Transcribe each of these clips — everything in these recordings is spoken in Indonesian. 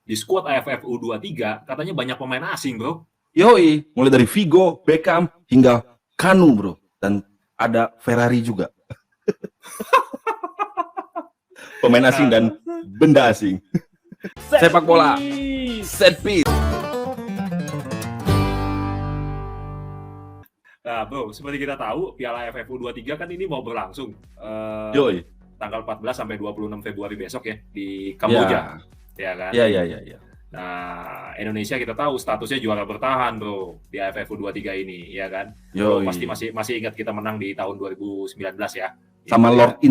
di skuad AFF U23 katanya banyak pemain asing, Bro. Yoi, mulai dari Figo, Beckham hingga Kanu, Bro. Dan ada Ferrari juga. Pemain asing dan benda asing. Sepak bola, set piece. Nah, Bro, seperti kita tahu, Piala AFF U23 kan ini mau berlangsung Yoi. tanggal 14 sampai 26 Februari besok ya di Kamboja. Ya kan? Iya. Nah, Indonesia kita tahu statusnya juara bertahan, Bro, di AFF U23 ini, ya kan? Yoi. Bro, pasti masih ingat kita menang di tahun 2019 ya. Sama Itu Lord ya.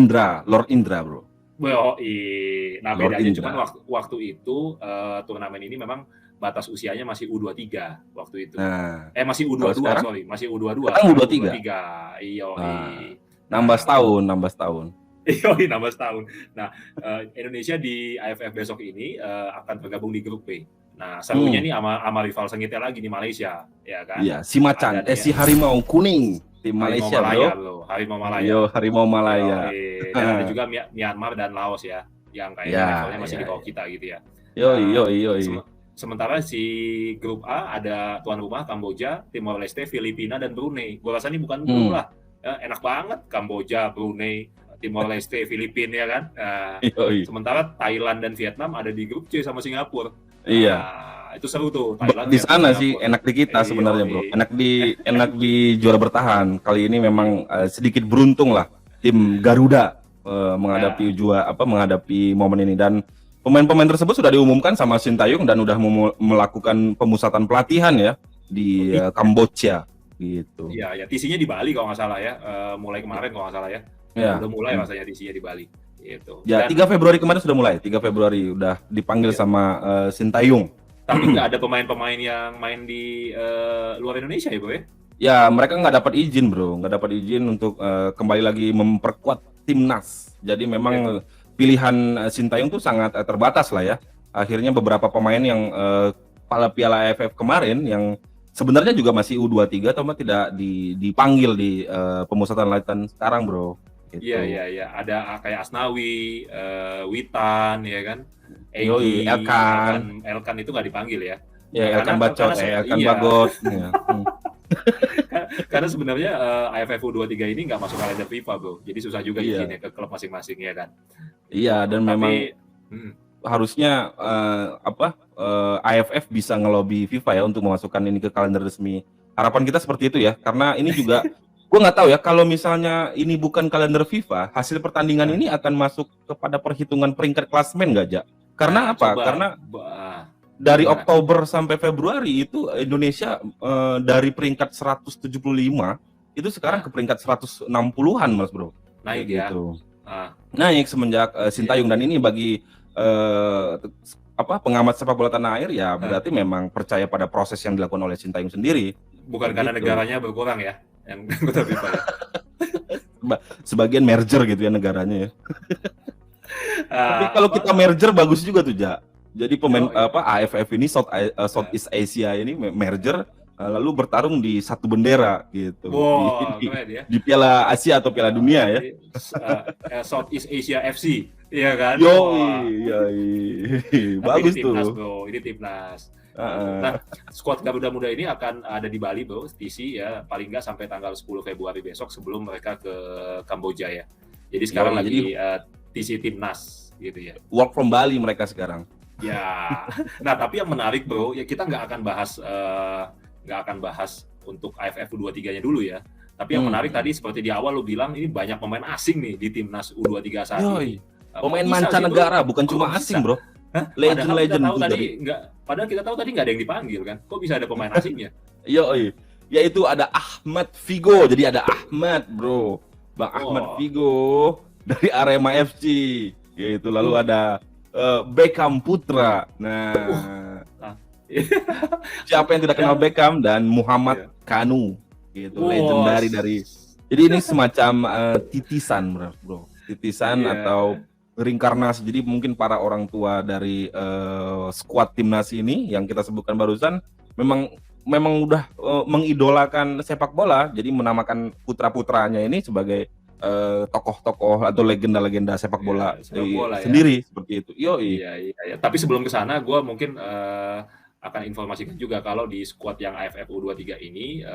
Indra, Bro. Nah, Lord bedanya Indra. cuman waktu itu turnamen ini memang batas usianya masih U23 waktu itu. Nah, masih U22, sorry, masih U22. Sekarang U23. Iya. Nambah setahun. Iya, nambah setahun. Nah, Indonesia di AFF besok ini akan bergabung di grup B. Nah, serunya nih sama rival sengitnya lagi di Malaysia, ya kan? Iya, si Macan, si Harimau Kuning, tim Malaysia, Bro. Harimau Malaya. Yo, Harimau Malaya. Dan ada juga Myanmar dan Laos ya, yang kayaknya levelnya masih di bawah kita gitu ya. Yoi. Sementara si grup A ada tuan rumah Kamboja, Timor Leste, Filipina, dan Brunei. Gua rasa ini bukan grup lah. Enak banget Kamboja, Brunei, Timor Leste, Filipina ya kan. Sementara Thailand dan Vietnam ada di grup C sama Singapura. Iya. Itu seru tuh. Thailand di sana sih enak di kita sebenarnya, Bro. Enak di juara bertahan. Kali ini memang sedikit beruntung lah tim Garuda menghadapi momen ini, dan pemain-pemain tersebut sudah diumumkan sama Sintayong dan udah melakukan pemusatan pelatihan ya di Kamboja gitu. Iya, TC-nya di Bali kalau nggak salah ya. Mulai kemarin kalau nggak salah ya. Udah mulai rasanya TC-nya di Bali gitu. Ya, 3 Februari kemarin sudah mulai. 3 Februari udah dipanggil sama Sintayong. Tapi nggak ada pemain-pemain yang main di luar Indonesia ya, Bro ya? Ya, mereka nggak dapat izin, Bro. Nggak dapat izin untuk kembali lagi memperkuat timnas. Jadi memang pilihan Sintayong tuh sangat terbatas lah ya. Akhirnya beberapa pemain yang Piala AFF kemarin yang sebenarnya juga masih U23 atau tidak dipanggil di pemusatan latihan sekarang, Bro. Gitu. Iya. Ada kayak Asnawi, Witan, ya kan? Elkan itu nggak dipanggil ya? Ya, Elkan Bacot, Elkan Bagot. Ya. Karena sebenarnya AFF U23 ini nggak masuk kalender FIFA, Bro. Jadi susah juga izinnya ke klub masing-masing ya kan? Iya, dan memang harusnya AFF bisa ngelobi FIFA ya untuk memasukkan ini ke kalender resmi. Harapan kita seperti itu ya, karena ini juga gue nggak tahu ya, kalau misalnya ini bukan kalender FIFA, hasil pertandingan ini akan masuk kepada perhitungan peringkat klasemen nggak, Ja? Karena apa? Karena dari Oktober sampai Februari itu Indonesia dari peringkat 175 itu sekarang ke peringkat 160-an, Mas Bro. Naik gitu. Naik semenjak Sintayong, dan ini bagi pengamat sepak bola tanah air ya berarti memang percaya pada proses yang dilakukan oleh Sintayong sendiri. Bukan karena negaranya berkurang ya, yang anggota FIFA ya. Sebagian merger gitu ya negaranya ya. Tapi kalau kita merger bagus juga tuh, Ja. Jadi pemain AFF ini Southeast Asia ini merger lalu bertarung di satu bendera gitu. Wow, di Piala Asia atau Piala Dunia ya. Southeast Asia FC, iya kan? Bagus tuh. Timnas, Bro. Ini timnas. Nah, skuad Garuda Muda ini akan ada di Bali, Bro, TC ya, paling nggak sampai tanggal 10 Februari besok sebelum mereka ke Kamboja ya. Jadi sekarang lagi TC timnas gitu ya. Work from Bali mereka sekarang. Ya, nah tapi yang menarik, Bro, ya kita nggak akan bahas untuk AFF U23-nya dulu ya. Tapi yang menarik tadi seperti di awal lu bilang ini banyak pemain asing nih di timnas U23 saat ini. Pemain mancanegara bukan cuma asing, Bro. Legend Padahal kita tahu tadi nggak ada yang dipanggil kan. Kok bisa ada pemain asingnya? Yaitu ada Ahmad Figo. Jadi ada Ahmad, Bro. Bang Ahmad Figo dari Arema FC. Yaitu lalu ada Beckham Putra. Siapa yang tidak kenal Beckham, dan Muhammad Kanu gitu, legendary dari. Jadi ini semacam titisan, Bro. Titisan atau reinkarnasi. Jadi mungkin para orang tua dari skuad timnas ini yang kita sebutkan barusan memang udah mengidolakan sepak bola. Jadi menamakan putra-putranya ini sebagai tokoh-tokoh atau legenda-legenda sepak bola sendiri seperti itu. Iya. Tapi sebelum ke sana, gue mungkin akan informasikan juga kalau di skuad yang AFF U23 ini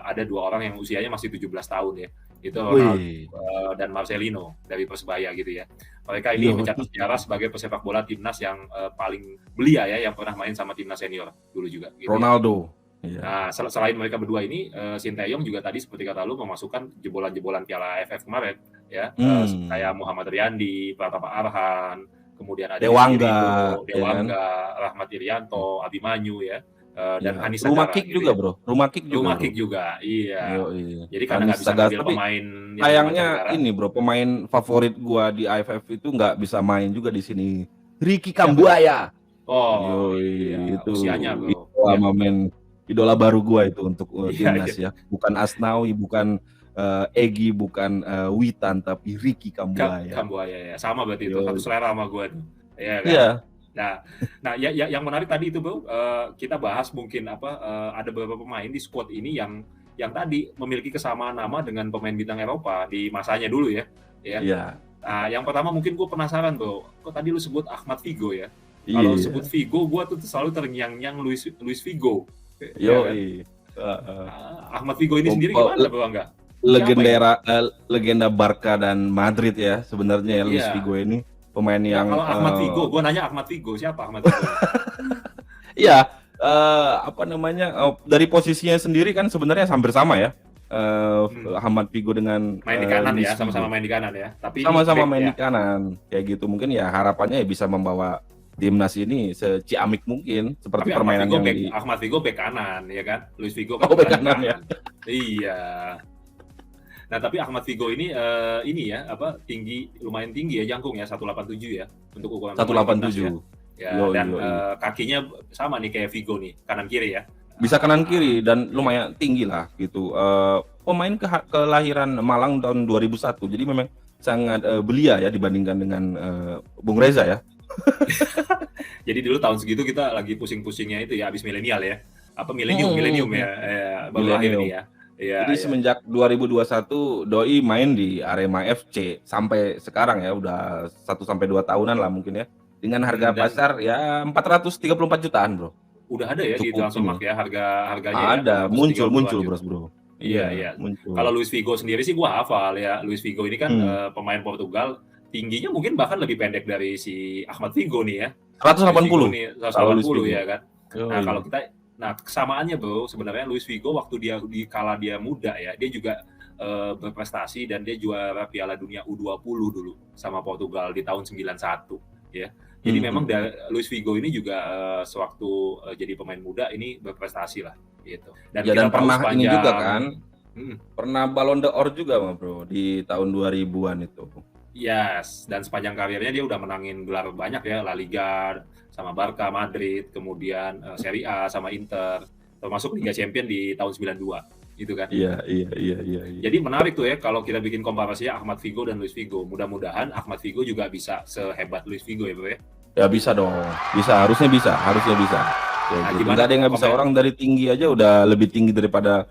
ada 2 orang yang usianya masih 17 tahun ya. Itu Ronaldo dan Marcelino dari Persebaya gitu ya. Mereka ini mencatat sejarah sebagai pesepak bola timnas yang paling belia ya, yang pernah main sama timnas senior dulu juga. Gitu Ronaldo. Ya. Nah, selain mereka berdua ini, Sinteyong juga tadi seperti kata lu memasukkan jebolan-jebolan Piala AFF kemarin ya, kayak Muhammad Riyandi, Pratama Arhan, kemudian ada Dewangga, Rahmat Irianto, Abimanyu ya, dan Anissa Rumah Kick gitu juga, ya. Bro. Rumah Kick juga, iya. Jadi karena nggak bisa Sagas, ngambil pemain sayangnya ini, Bro, pemain favorit gua di AFF itu nggak bisa main juga di sini. Ricky Kambuaya. Itu usianya, Bro. Idola baru gua itu untuk timnas ya. Bukan Asnawi, bukan Egy, bukan Witan, tapi Ricky Kambuaya. Kambuaya ya. Sama berarti itu, satu selera sama gua tuh. Iya kan? Iya. Nah, yang menarik tadi itu, Bro, kita bahas mungkin ada beberapa pemain di squad ini yang tadi memiliki kesamaan nama dengan pemain bintang Eropa di masanya dulu ya. Iya. Nah, yang pertama mungkin gue penasaran, Bro. Kok tadi lu sebut Ahmad Figo ya? Kalau sebut Figo, gue tuh selalu terngiang-ngiang Luis Figo. Ahmad Figo ini sendiri gimana, Bro, enggak? Legenda Barca dan Madrid ya sebenarnya ya, Luis Figo ini pemain yang kalau Ahmad Figo, gue nanya Ahmad Figo, siapa Ahmad Figo? Iya, dari posisinya sendiri kan sebenarnya hampir sama ya. Ahmad Figo dengan main di kanan ya, sama-sama main di kanan ya. Tapi sama-sama main di kanan kayak gitu. Mungkin ya harapannya bisa membawa timnas ini seciamik mungkin seperti tapi permainan Ahmad Figo bek kanan ya kan, Luis Figo bek kanan ya. Iya. Nah, tapi Ahmad Figo ini lumayan tinggi ya, jangkung ya, 187 ya untuk ukuran 187. Ya, dan kakinya sama nih kayak Figo nih, kanan kiri ya. Bisa kanan kiri dan lumayan tinggi lah gitu. Pemain kelahiran Malang tahun 2001. Jadi memang sangat belia ya dibandingkan dengan Bung Reza ya. Jadi dulu tahun segitu kita lagi pusing-pusingnya itu ya, habis milenial ya. Milenium ya, baru lahir nih ya. Jadi semenjak 2021 Doi main di Arema FC sampai sekarang ya udah 1-2 tahunan lah mungkin ya. Dengan harga pasar ya 434 jutaan, Bro. Udah ada ya di Transfermarkt ya harganya. Ada, ya, muncul Bro. Iya. Kalau Luis Figo sendiri sih gua hafal ya. Luis Figo ini kan pemain Portugal, tingginya mungkin bahkan lebih pendek dari si Ahmad Figo nih ya. 180 ya kan. Nah, kalau kesamaannya, Bro, sebenarnya Luis Figo waktu dia kala dia muda ya, dia juga berprestasi dan dia juara Piala Dunia U20 dulu sama Portugal di tahun 91 ya. Jadi memang Luis Figo ini juga sewaktu jadi pemain muda ini berprestasi lah gitu. Dan pernah ini juga kan. Pernah Ballon d'Or juga, Bro, di tahun 2000-an itu. Yes, dan sepanjang karirnya dia udah menangin gelar banyak ya, La Liga sama Barca, Madrid, kemudian Serie A sama Inter, termasuk Liga Champions di tahun 92, gitu kan? Iya. Jadi menarik tuh ya kalau kita bikin komparasinya Ahmad Figo dan Luis Figo. Mudah-mudahan Ahmad Figo juga bisa sehebat Luis Figo ya, Bro ya? Ya bisa dong, harusnya bisa. Ya, gitu. Nggak ada yang nggak bisa, orang dari tinggi aja udah lebih tinggi daripada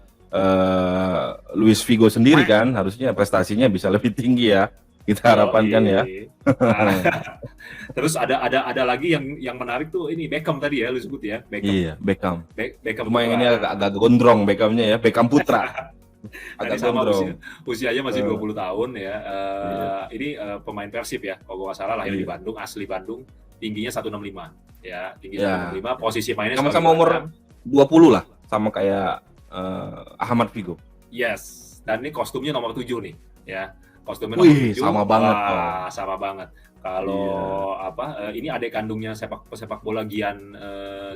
Luis Figo sendiri kan, harusnya prestasinya bisa lebih tinggi ya. Kita harapkan ya. Terus ada lagi yang menarik tuh, ini Beckham tadi ya lu sebut ya, Beckham. Iya, Beckham. Beckham cuma yang ini agak gondrong Beckhamnya ya, Beckham putra. Agak sama usianya masih 20 tahun ya. Ini pemain Persib ya, kalau nggak salah lahir di Bandung, asli Bandung, tingginya 165 ya, tinggi 165, posisi mainnya sama umur 20 lah, sama kayak Ahmad Figo. Yes, dan ini kostumnya nomor 7 nih ya. Kostumnya nomor 7. Sama banget. Kalau ini adik kandungnya pesepak bola Gian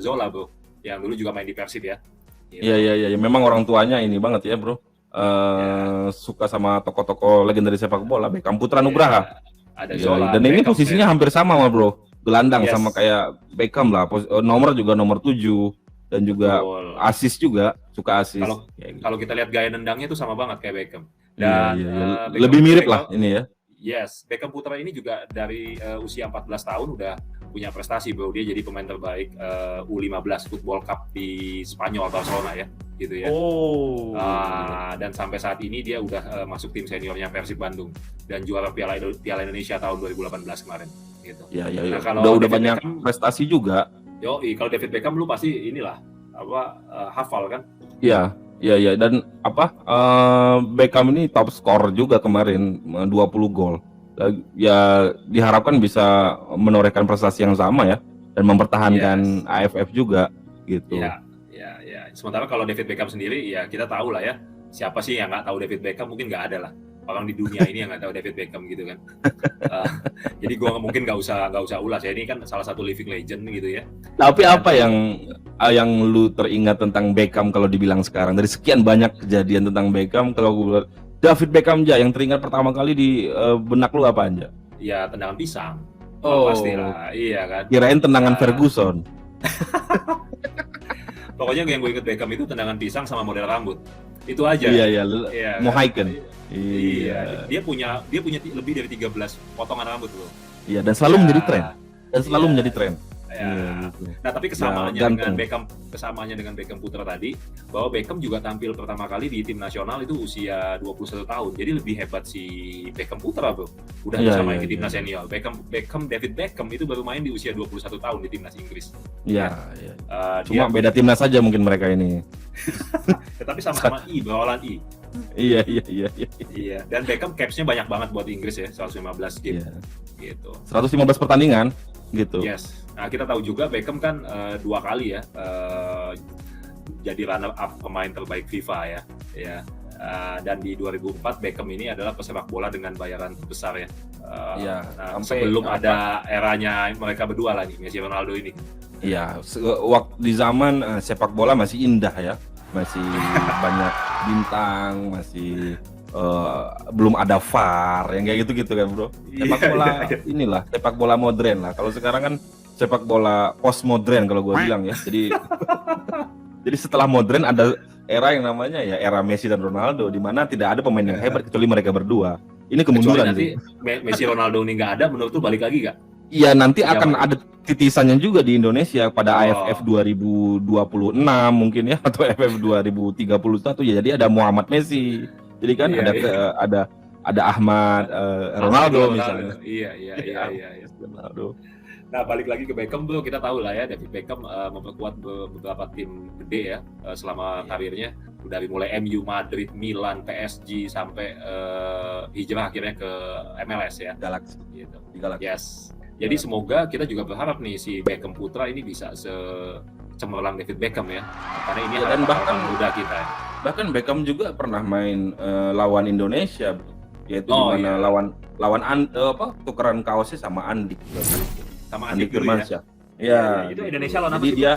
Zola, Bro, yang dulu juga main di Persib ya. Iya. Memang orang tuanya ini banget ya, Bro. Suka sama tokoh-tokoh legendaris sepak bola, Beckham Putra Nugraha. Ada Zola. Dan ini posisinya hampir sama, Bro. Gelandang sama kayak Beckham lah. Nomor juga nomor 7 dan juga asis juga, suka asis. Kalau kita lihat gaya nendangnya itu sama banget kayak Beckham. Dan lebih mirip lah ini ya. Yes, Beckham Putra ini juga dari usia 14 tahun udah punya prestasi, Bro. Dia jadi pemain terbaik U15 Football Cup di Spanyol, Barcelona ya. gitu ya. Oh. Dan sampai saat ini dia udah masuk tim seniornya Persib Bandung dan juara Piala Indonesia tahun 2018 kemarin gitu. Ya. Nah, kalau Udah David banyak Beckham, prestasi juga. kalau David Beckham lu pasti inilah hafal kan? Iya. Dan Beckham ini top skor juga kemarin 20 gol. Ya diharapkan bisa menorehkan prestasi yang sama ya dan mempertahankan AFF juga gitu. Ya. Sementara kalau David Beckham sendiri ya kita tahu lah ya. Siapa sih yang nggak tahu David Beckham? Mungkin nggak ada lah orang di dunia ini yang nggak tahu David Beckham gitu kan. Jadi gua mungkin nggak usah ulas ya, ini kan salah satu living legend gitu ya. Tapi apa yang lu teringat tentang Beckham kalau dibilang sekarang dari sekian banyak kejadian tentang Beckham, kalau gue David Beckham aja yang teringat pertama kali di benak lu apa aja? Ya tendangan pisang. Pastilah, iya kan. Kirain tendangan Ferguson. Pokoknya yang gue inget Beckham itu tendangan pisang sama model rambut. Itu aja. Iya. Mohaiken. Iya. Dia punya lebih dari 13 potongan rambut loh. Iya, dan selalu menjadi tren. Menjadi tren. Ya. Nah, tapi kesamaannya dengan Beckham putra tadi, bahwa Beckham juga tampil pertama kali di tim nasional itu usia 21 tahun. Jadi lebih hebat si Beckham putra, Bro. Udah bisa main di timnas senior. David Beckham itu baru main di usia 21 tahun di timnas Inggris. Iya. Cuma beda timnas saja mungkin mereka ini. Tetapi sama-sama berawal I. Iya. Iya, dan Beckham caps-nya banyak banget buat Inggris ya, 115 game. Gitu. 115 pertandingan gitu. Yes. Nah, kita tahu juga Beckham kan 2 kali ya jadi runner up pemain terbaik FIFA ya. Dan di 2004 Beckham ini adalah pesepak bola dengan bayaran terbesar ya. Sebelum ada eranya mereka berdua lagi, Messi Ronaldo ini. Iya, waktu di zaman sepak bola masih indah ya, masih banyak bintang, masih belum ada VAR yang kayak gitu kan bro. Sepak bola inilah sepak bola modern lah. Kalau sekarang kan sepak bola postmodern kalau gue bilang ya. Jadi setelah modern ada era yang namanya ya era Messi dan Ronaldo, di mana tidak ada pemain yang hebat kecuali mereka berdua. Ini kemunduran sih. Messi Ronaldo ini nggak ada, menurut tuh balik lagi nggak? Iya, nanti akan ada titisannya juga di Indonesia pada AFF 2026 mungkin ya, atau AFF 2031 ya. Jadi ada Muhammad Messi. Jadi kan ada Ahmad Ronaldo misalnya. Iya. Ronaldo. Nah, balik lagi ke Beckham bro, kita tahu lah ya David Beckham memperkuat beberapa tim gede ya selama karirnya, dari mulai MU, Madrid, Milan, PSG sampai hijrah akhirnya ke MLS ya. Galaxy. Gitu. Di Galaxy. Yes. Jadi semoga kita juga berharap nih si Beckham putra ini bisa cemerlang David Beckham ya, karena ini dan bahkan muda kita. Bahkan Beckham juga pernah main lawan Indonesia, yaitu lawan tukeran kaosnya sama Andik. Sama Andik Firmansyah. Ya. Itu Indonesia lawan apa? Jadi dia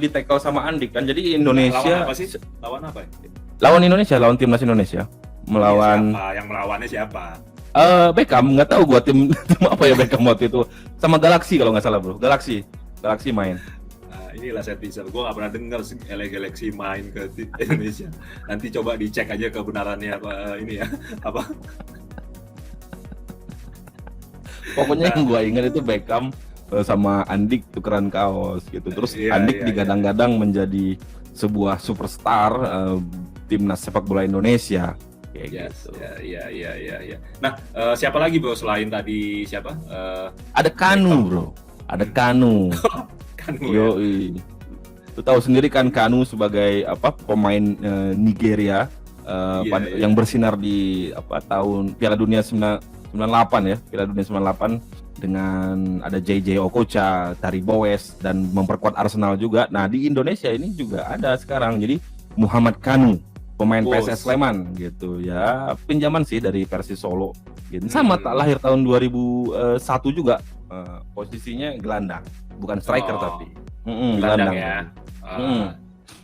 di tackle sama Andik kan. Jadi Indonesia lawan apa sih? Lawan apa? Lawan Indonesia, lawan timnas Indonesia. Melawan yang melawannya siapa? Beckham, nggak tahu gua tim apa ya Beckham waktu itu. Sama Galaxy kalau nggak salah, Bro. Galaxy main. Nah, inilah set teaser. Gua nggak pernah dengar Galaxy main ke Indonesia. Nanti coba dicek aja kebenarannya ini ya. Apa? Pokoknya yang gue ingat itu Beckham sama Andik tukeran kaos gitu. Terus Andik digadang-gadang menjadi sebuah superstar timnas sepak bola Indonesia. Kayak gitu. Iya. Nah, siapa lagi bro selain tadi siapa? Ada Kanu bro. Ada Kanu. Yoi. Lu tahu sendiri kan Kanu sebagai pemain Nigeria yang bersinar di tahun Piala Dunia 98 ya, Piala Dunia 98 dengan ada JJ Okocha, Tari Boas dan memperkuat Arsenal juga. Nah, di Indonesia ini juga ada sekarang. Jadi Muhammad Kanu, pemain PSS Sleman gitu ya, pinjaman sih dari Persis Solo gitu. Sama lahir tahun 2001 juga. Posisinya gelandang, bukan striker tapi. Gelandang ya.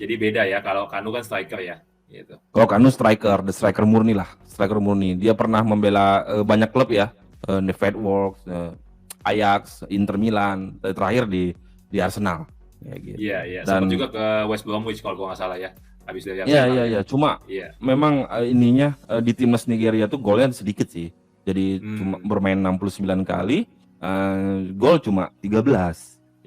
Jadi beda ya, kalau Kanu kan striker ya. Gitu. Kalau Kanu striker murni lah, striker murni. Dia pernah membela banyak klub ya, Netherlands, Ajax, Inter Milan, terakhir di Arsenal. Gitu. Iya. Sempat juga ke West Bromwich kalau gua nggak salah ya. Habis dari Arsenal. Iya. Cuma memang ininya di timnas Nigeria tuh golnya sedikit sih. Jadi cuma bermain 69 kali, gol cuma 13.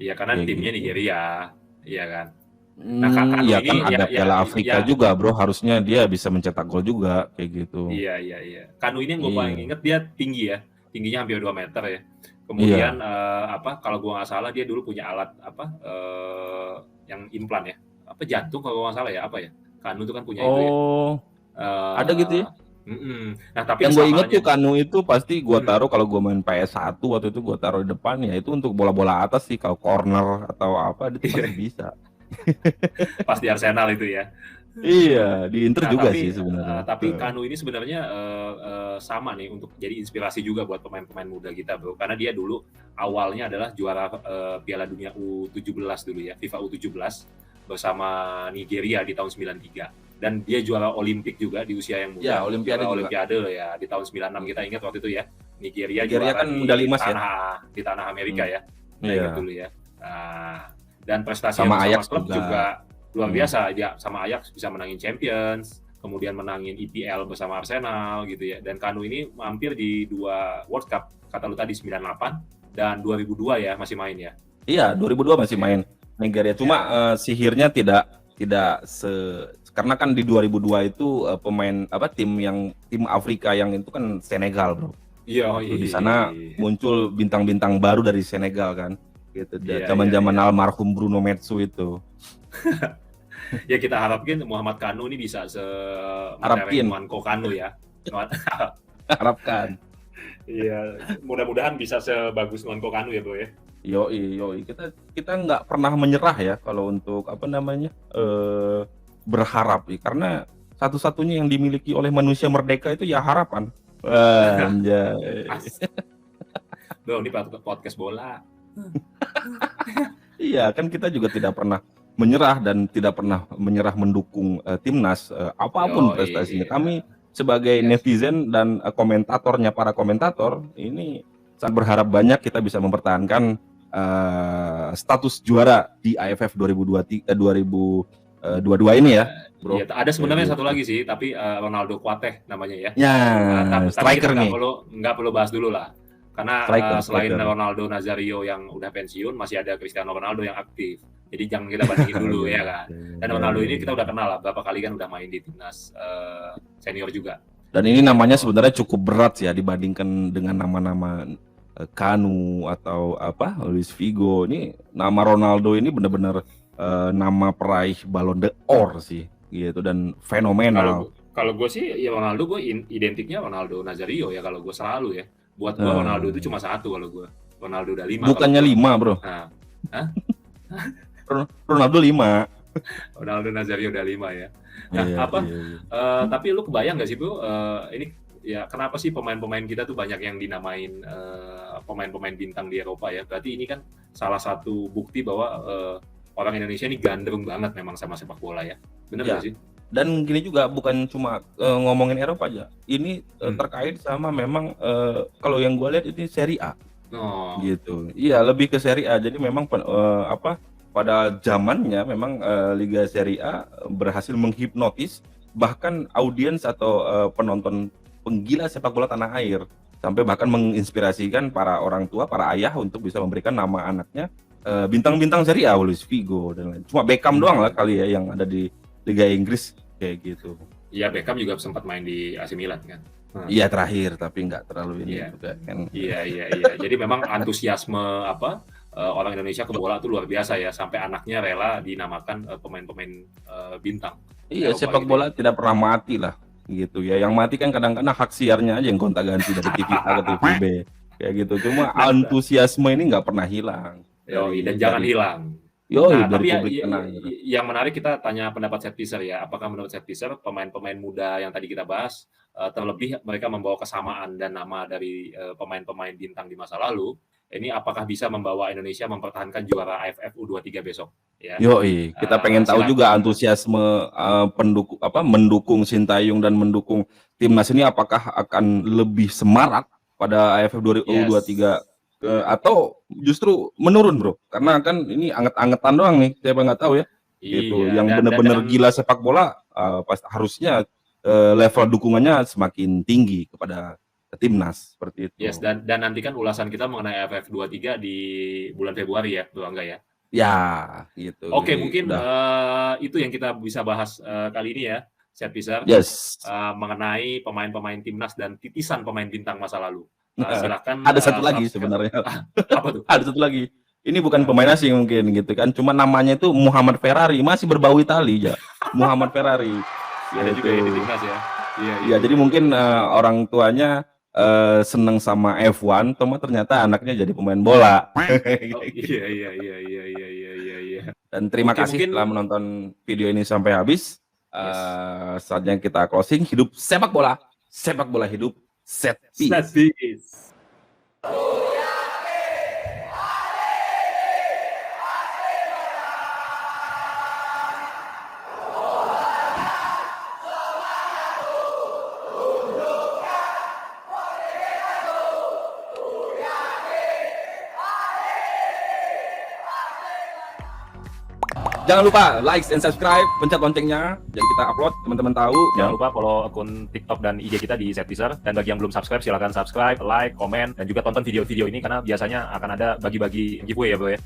Iya, karena timnya gitu. Nigeria, iya kan. Nah, Kanu Ya ini kan ada Piala Afrika ya juga, Bro. Harusnya dia bisa mencetak gol juga kayak gitu. iya. Kanu ini yang gue paling Iya. inget dia tinggi ya, tingginya hampir 2 meter ya. Kemudian Iya. kalau gue nggak salah dia dulu punya alat yang implan ya, apa jantung kalau nggak salah ya apa ya. Kanu itu kan punya itu ya. Oh, ada gitu Eh, ya? Nah tapi Yang gue inget tuh kesamaannya, Kanu itu pasti gue mm, taruh kalau gue main PS1 waktu itu gue taruh di depan ya itu untuk bola-bola atas sih kalau corner atau apa itu pasti bisa. pas di Arsenal itu ya. Iya, di Inter Nah, juga tapi sih sebenarnya. Kanu ini sebenarnya sama nih untuk jadi inspirasi juga buat pemain-pemain muda kita, Bro. Karena dia dulu awalnya adalah juara Piala Dunia U17 dulu ya, FIFA U17 bersama Nigeria di tahun 93. Dan dia juara Olimpik juga di usia yang Ya, muda, Olimpiade juara juga. Olimpiade ya di tahun 96 kita ingat waktu itu ya. Nigeria Nigeria juara kan medali emas ya. di tanah Amerika Hmm. ya. Kita ingat Iya. dulu ya. Nah, dan prestasinya Sama bersama Ajax klub juga luar Hmm. biasa. Dia sama Ajax bisa menangin Champions, kemudian menangin EPL bersama Arsenal gitu ya. Dan Kanu ini mampir di 2 World Cup, kata lu tadi 98 dan 2002 ya masih main ya. Iya, 2002 masih Ya. main Nigeria. Cuma sihirnya tidak karena kan di 2002 itu pemain tim Afrika yang itu kan Senegal, Bro. Iya, Di sana muncul bintang-bintang baru dari Senegal kan. Gitu. Iya, Zaman-zaman iya. almarhum Bruno Metsu itu. Ya kita harapkan Muhammad Kanu ini bisa Harapin. Nwanko Kanu ya. Harapkan. Iya, mudah-mudahan bisa sebagus Nwanko Kanu ya, Bro ya. Yoi. Kita nggak pernah menyerah ya kalau untuk berharap ya. Karena satu-satunya yang dimiliki oleh manusia merdeka itu ya harapan. Anjay. Bro, ini podcast bola. Iya, kan kita juga tidak pernah menyerah dan tidak pernah menyerah mendukung timnas apapun prestasinya. Kami sebagai netizen dan para komentator ini sangat berharap banyak kita bisa mempertahankan status juara di AFF 2022 ini ya, Bro. Iya, ada sebenarnya satu lagi sih, tapi Ronaldo Kuateh namanya ya. Ya, tapi striker kita nih. Nggak perlu bahas dulu lah. Karena selain striker. Ronaldo Nazario yang udah pensiun, masih ada Cristiano Ronaldo yang aktif. Jadi jangan kita bandingin dulu ya kan. Dan Ronaldo ini kita udah kenal lah, berapa kali kan udah main di timnas senior juga. Dan ini namanya sebenarnya cukup berat ya dibandingkan dengan nama-nama Kanu atau Luis Figo. Ini nama Ronaldo ini benar-benar nama peraih Ballon d'Or sih gitu dan fenomenal. Kalau gue sih ya Ronaldo, gue identiknya Ronaldo Nazario ya kalau gue selalu ya. Buat gue Ronaldo itu cuma satu kalau gue. Ronaldo udah 5. Bukannya 5, Bro. Hah? Ronaldo 5. Ronaldo Nazario udah 5 ya. Nah, iya. Tapi lu kebayang nggak sih, Bro? Ini ya kenapa sih pemain-pemain kita tuh banyak yang dinamain pemain-pemain bintang di Eropa ya? Berarti ini kan salah satu bukti bahwa orang Indonesia ini gandrung banget memang sama sepak bola ya. Bener nggak sih? Dan gini juga bukan cuma ngomongin Eropa aja. Ini terkait sama memang kalau yang gue lihat ini Serie A. Gitu. Iya, lebih ke Serie A. Jadi memang pada zamannya memang Liga Serie A berhasil menghipnotis bahkan audiens atau penonton penggila sepak bola tanah air, sampai bahkan menginspirasikan para orang tua, para ayah untuk bisa memberikan nama anaknya bintang-bintang Serie A, Luis Figo dan lain. Cuma Beckham doang lah kali ya yang ada di Liga Inggris kayak gitu. Iya, Beckham juga sempat main di AC Milan kan. Iya terakhir, tapi nggak terlalu ini juga kan. Iya. Jadi memang antusiasme orang Indonesia ke bola itu luar biasa ya, sampai anaknya rela dinamakan pemain-pemain bintang. Iya, sepak bola tidak pernah mati lah gitu ya. Yang mati kan kadang-kadang hak siarnya aja yang gonta-ganti dari TV A ke TV B kayak gitu. Cuma antusiasme ini nggak pernah hilang. Dan jangan hilang. Tapi yang menarik kita tanya pendapat Set Piser ya. Apakah menurut Set Piser pemain-pemain muda yang tadi kita bahas, terlebih mereka membawa kesamaan dan nama dari pemain-pemain bintang di masa lalu, ini apakah bisa membawa Indonesia mempertahankan juara AFF U23 besok? Ya. Kita pengen tahu juga antusiasme mendukung Sintayong dan mendukung timnas ini apakah akan lebih semarak pada AFF U23 atau justru menurun, Bro? Karena kan ini anget-angetan doang nih, siapa nggak tahu ya. Gitu. Yang benar-benar gila sepak bola harusnya level dukungannya semakin tinggi kepada timnas seperti itu. Dan nantikan ulasan kita mengenai AFF 23 di bulan Februari ya, Bro Angga ya. Ya, gitu. Oke, Jadi mungkin udah. itu yang kita bisa bahas kali ini ya, Chef Pisar, Yes. mengenai pemain-pemain timnas dan titisan pemain bintang masa lalu. Silakan Ada satu lagi subscribe. sebenarnya. Apa tuh? Ada satu lagi. Ini bukan Nah, pemain asing mungkin gitu kan. Cuma namanya itu Muhammad Ferrari, masih berbau Itali ya. Muhammad Ferrari. ada juga ya di Gitu. timnas ya. Iya, Ya, jadi mungkin orang tuanya seneng sama F1, ternyata anaknya jadi pemain bola. Oh, iya, iya, iya, iya, iya, iya, iya, iya. Dan terima Oke, kasih mungkin telah menonton video ini sampai habis. yes. Saatnya kita closing. Hidup sepak bola hidup, set Set piece. piece. Jangan lupa like and subscribe, pencet loncengnya, jadi kita upload, teman-teman tahu. Jangan lupa follow akun TikTok dan IG kita di Setpisar. Dan bagi yang belum subscribe, silakan subscribe, like, komen, dan juga tonton video-video ini karena biasanya akan ada bagi-bagi giveaway ya bro ya.